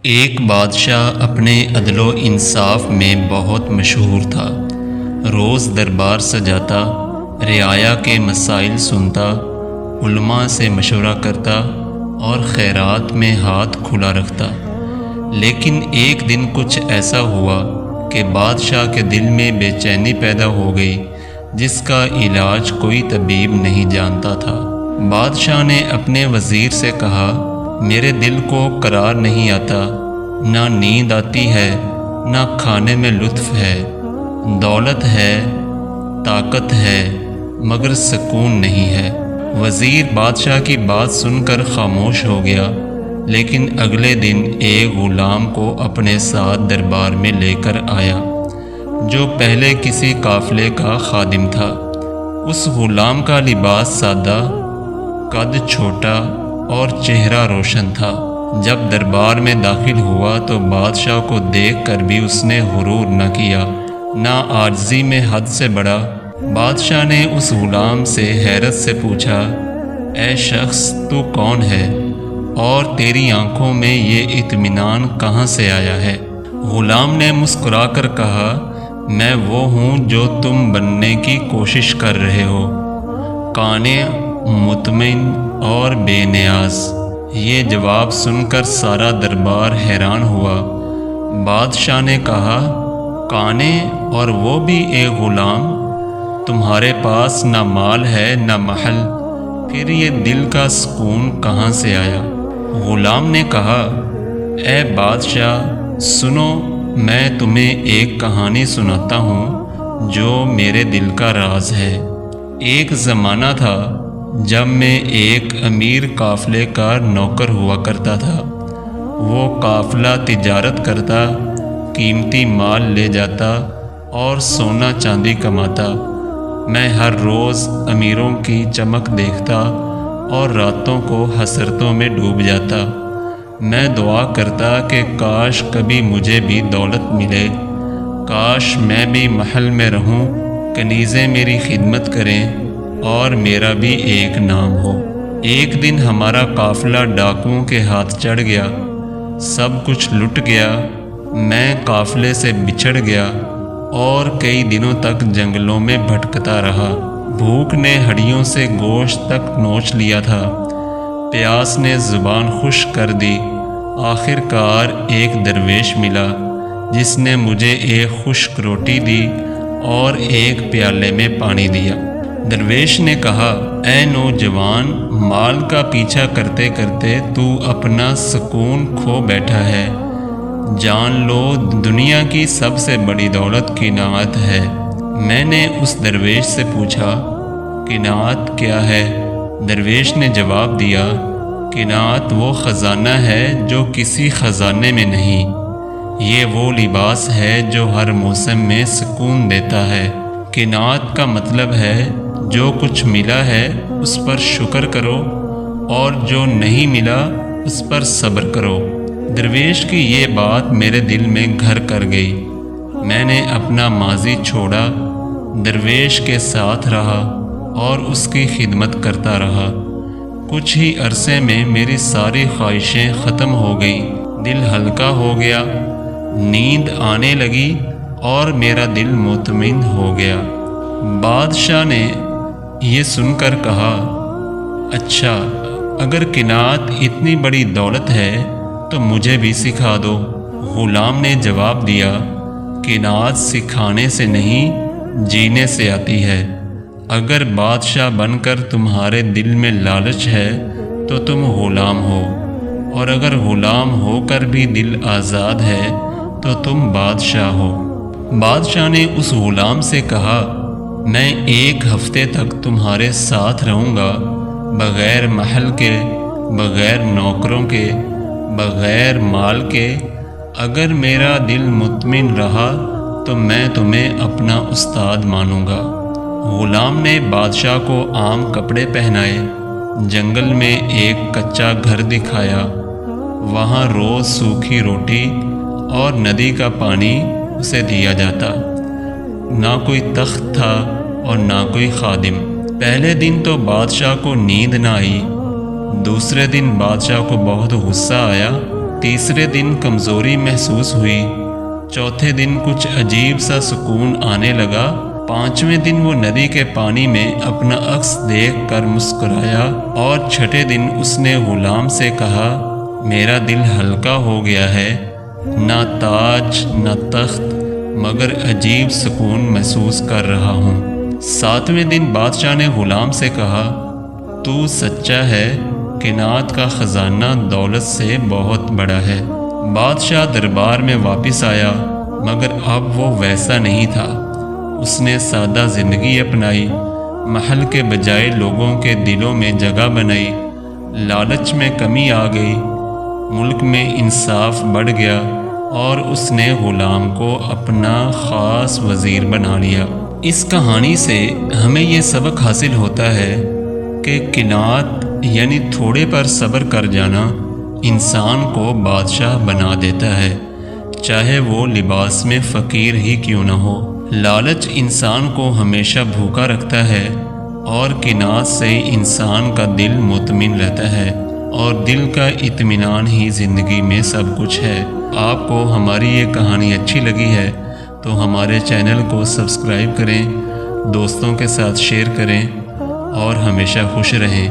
ایک بادشاہ اپنے عدل و انصاف میں بہت مشہور تھا۔ روز دربار سجاتا، رعایا کے مسائل سنتا، علماء سے مشورہ کرتا اور خیرات میں ہاتھ کھلا رکھتا۔ لیکن ایک دن کچھ ایسا ہوا کہ بادشاہ کے دل میں بے چینی پیدا ہو گئی، جس کا علاج کوئی طبیب نہیں جانتا تھا۔ بادشاہ نے اپنے وزیر سے کہا، میرے دل کو قرار نہیں آتا، نہ نیند آتی ہے، نہ کھانے میں لطف ہے، دولت ہے، طاقت ہے، مگر سکون نہیں ہے۔ وزیر بادشاہ کی بات سن کر خاموش ہو گیا، لیکن اگلے دن ایک غلام کو اپنے ساتھ دربار میں لے کر آیا، جو پہلے کسی قافلے کا خادم تھا۔ اس غلام کا لباس سادہ، قد چھوٹا اور چہرہ روشن تھا۔ جب دربار میں داخل ہوا تو بادشاہ کو دیکھ کر بھی اس نے غرور نہ کیا، نہ عاجزی میں حد سے بڑھا۔ بادشاہ نے اس غلام سے حیرت سے پوچھا، اے شخص، تو کون ہے اور تیری آنکھوں میں یہ اطمینان کہاں سے آیا ہے؟ غلام نے مسکرا کر کہا، میں وہ ہوں جو تم بننے کی کوشش کر رہے ہو، قانع، مطمئن اور بے نیاز۔ یہ جواب سن کر سارا دربار حیران ہوا۔ بادشاہ نے کہا، قانع اور وہ بھی ایک غلام؟ تمہارے پاس نہ مال ہے نہ محل، پھر یہ دل کا سکون کہاں سے آیا؟ غلام نے کہا، اے بادشاہ سنو، میں تمہیں ایک کہانی سناتا ہوں جو میرے دل کا راز ہے۔ ایک زمانہ تھا جب میں ایک امیر قافلے کا نوکر ہوا کرتا تھا۔ وہ قافلہ تجارت کرتا، قیمتی مال لے جاتا اور سونا چاندی کماتا۔ میں ہر روز امیروں کی چمک دیکھتا اور راتوں کو حسرتوں میں ڈوب جاتا۔ میں دعا کرتا کہ کاش کبھی مجھے بھی دولت ملے، کاش میں بھی محل میں رہوں، کنیزیں میری خدمت کریں اور میرا بھی ایک نام ہو۔ ایک دن ہمارا قافلہ ڈاکوؤں کے ہاتھ چڑھ گیا، سب کچھ لٹ گیا۔ میں قافلے سے بچھڑ گیا اور کئی دنوں تک جنگلوں میں بھٹکتا رہا۔ بھوک نے ہڈیوں سے گوشت تک نوچ لیا تھا، پیاس نے زبان خشک کر دی۔ آخر کار ایک درویش ملا، جس نے مجھے ایک خشک روٹی دی اور ایک پیالے میں پانی دیا۔ درویش نے کہا، اے نوجوان، مال کا پیچھا کرتے کرتے تو اپنا سکون کھو بیٹھا ہے۔ جان لو، دنیا کی سب سے بڑی دولت قناعت ہے۔ میں نے اس درویش سے پوچھا، قناعت کیا ہے؟ درویش نے جواب دیا، قناعت وہ خزانہ ہے جو کسی خزانے میں نہیں، یہ وہ لباس ہے جو ہر موسم میں سکون دیتا ہے۔ قناعت کا مطلب ہے جو کچھ ملا ہے اس پر شکر کرو اور جو نہیں ملا اس پر صبر کرو۔ درویش کی یہ بات میرے دل میں گھر کر گئی۔ میں نے اپنا ماضی چھوڑا، درویش کے ساتھ رہا اور اس کی خدمت کرتا رہا۔ کچھ ہی عرصے میں میری ساری خواہشیں ختم ہو گئیں، دل ہلکا ہو گیا، نیند آنے لگی اور میرا دل مطمئن ہو گیا۔ بادشاہ نے یہ سن کر کہا، اچھا، اگر قناعت اتنی بڑی دولت ہے تو مجھے بھی سکھا دو۔ غلام نے جواب دیا، قناعت سکھانے سے نہیں، جینے سے آتی ہے۔ اگر بادشاہ بن کر تمہارے دل میں لالچ ہے تو تم غلام ہو، اور اگر غلام ہو کر بھی دل آزاد ہے تو تم بادشاہ ہو۔ بادشاہ نے اس غلام سے کہا، میں ایک ہفتے تک تمہارے ساتھ رہوں گا، بغیر محل کے، بغیر نوکروں کے، بغیر مال کے۔ اگر میرا دل مطمئن رہا تو میں تمہیں اپنا استاد مانوں گا۔ غلام نے بادشاہ کو عام کپڑے پہنائے، جنگل میں ایک کچا گھر دکھایا، وہاں روز سوکھی روٹی اور ندی کا پانی اسے دیا جاتا۔ نہ کوئی تخت تھا اور نہ کوئی خادم۔ پہلے دن تو بادشاہ کو نیند نہ آئی، دوسرے دن بادشاہ کو بہت غصہ آیا، تیسرے دن کمزوری محسوس ہوئی، چوتھے دن کچھ عجیب سا سکون آنے لگا، پانچویں دن وہ ندی کے پانی میں اپنا عکس دیکھ کر مسکرایا، اور چھٹے دن اس نے غلام سے کہا میرا دل ہلکا ہو گیا ہے، نہ تاج نہ تخت، مگر عجیب سکون محسوس کر رہا ہوں۔ ساتویں دن بادشاہ نے غلام سے کہا تو سچا ہے، قناعت کا خزانہ دولت سے بہت بڑا ہے۔ بادشاہ دربار میں واپس آیا، مگر اب وہ ویسا نہیں تھا۔ اس نے سادہ زندگی اپنائی، محل کے بجائے لوگوں کے دلوں میں جگہ بنائی، لالچ میں کمی آ گئی، ملک میں انصاف بڑھ گیا، اور اس نے غلام کو اپنا خاص وزیر بنا لیا۔ اس کہانی سے ہمیں یہ سبق حاصل ہوتا ہے کہ قناعت یعنی تھوڑے پر صبر کر جانا انسان کو بادشاہ بنا دیتا ہے، چاہے وہ لباس میں فقیر ہی کیوں نہ ہو۔ لالچ انسان کو ہمیشہ بھوکا رکھتا ہے، اور قناعت سے انسان کا دل مطمئن رہتا ہے، اور دل کا اطمینان ہی زندگی میں سب کچھ ہے۔ آپ کو ہماری یہ کہانی اچھی لگی ہے تو ہمارے چینل کو سبسکرائب کریں، دوستوں کے ساتھ شیئر کریں، اور ہمیشہ خوش رہیں۔